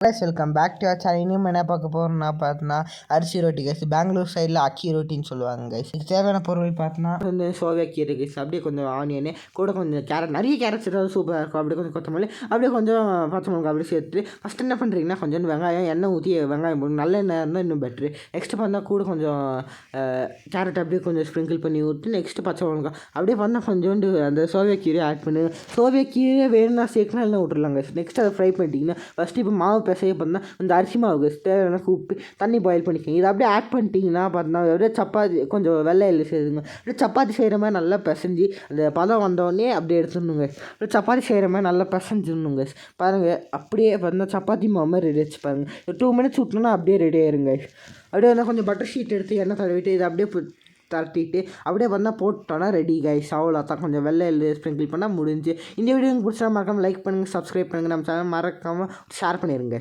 Welcome back to channel. இனியும் என்ன பார்க்க போகிறோம்னா பார்த்தோன்னா அரிசி ரொட்டி கைஸ். பெங்களூர் சைடில் அக்கி ரொட்டின்னு சொல்லுவாங்க கைஸ். இதுக்கு தேவையான பொருள் பார்த்தோன்னா வந்து சோயா கீரை கைஸ், அப்படியே கொஞ்சம் ஆனியனு கூட கொஞ்சம் கேரட், நிறைய கேரட்ஸ் ஏதாவது சூப்பராக இருக்கும். அப்படியே கொஞ்சம் கொத்தமல்லி, அப்படியே கொஞ்சம் பச்சை மிளகா அப்படியே சேர்த்து ஃபஸ்ட் என்ன பண்ணுறீங்கன்னா கொஞ்சம் வெங்காயம் எண்ணெய் ஊற்றி வெங்காயம் போடணும். நல்ல எண்ணெய் இருந்தால் இன்னும் பெட்ரு. நெக்ஸ்ட்டு பார்த்தா கூட கொஞ்சம் கேரட் அப்படியே கொஞ்சம் ஸ்ப்ரிங்கிள் பண்ணி ஊற்றி நெக்ஸ்ட்டு பச்சை மிளகா அப்படியே பார்த்தா கொஞ்சோண்டு அந்த சோயா கீரை ஆட் பண்ணு. சோயா கீரை வேணும்னா சேர்க்கணும், எல்லாம் விட்டுருலாங்க. நெக்ஸ்ட் அதை ஃப்ரை பண்ணிட்டீங்கன்னா ஃபஸ்ட்டு இப்போ மாவு பிசைய பார்த்தா இந்த அரிசி மாவு தேவையான உப்பு தண்ணி பாயில் பண்ணிக்கோங்க. இதை அப்படியே ஆட் பண்ணிட்டீங்கன்னா பார்த்தீங்கன்னா அப்படியே சப்பாத்தி கொஞ்சம் வெள்ளை எள்ளு செய்யுங்க. அப்படியே சப்பாத்தி செய்கிற மாதிரி நல்லா பிசைஞ்சு அந்த பதம் வந்தோடனே அப்படியே எடுத்துடணுங்க. அப்படியே சப்பாத்தி செய்கிற மாதிரி நல்லா பிசைஞ்சிடணுங்க. பாருங்கள் அப்படியே பார்த்தீங்கன்னா சப்பாத்தி மாவு மாதிரி ரெடி வச்சு பாருங்கள். ஒரு 2 மினிட்ஸ் விட்டோன்னா அப்படியே ரெடி ஆயிருங்க. அப்படியே வந்து கொஞ்சம் பட்டர் ஷீட் எடுத்து எண்ணெய் தடவிட்டு இதை அப்படியே தட்டிட்டு அப்படியே வந்தால் போட்டோன்னா ரெடி கைஸ். அவ்வளோ தான், கொஞ்சம் வெள்ளை எள்ளு ஸ்ப்ரிங்கிள் பண்ணால் முடிஞ்சு. இந்த வீடியோ உங்களுக்கு பிடிச்சா மறக்காமல் லைக் பண்ணுங்கள், சப்ஸ்கிரைப் பண்ணுங்கள், நம்ம சேனல் மறக்காமல் ஷேர் பண்ணிடுங்க.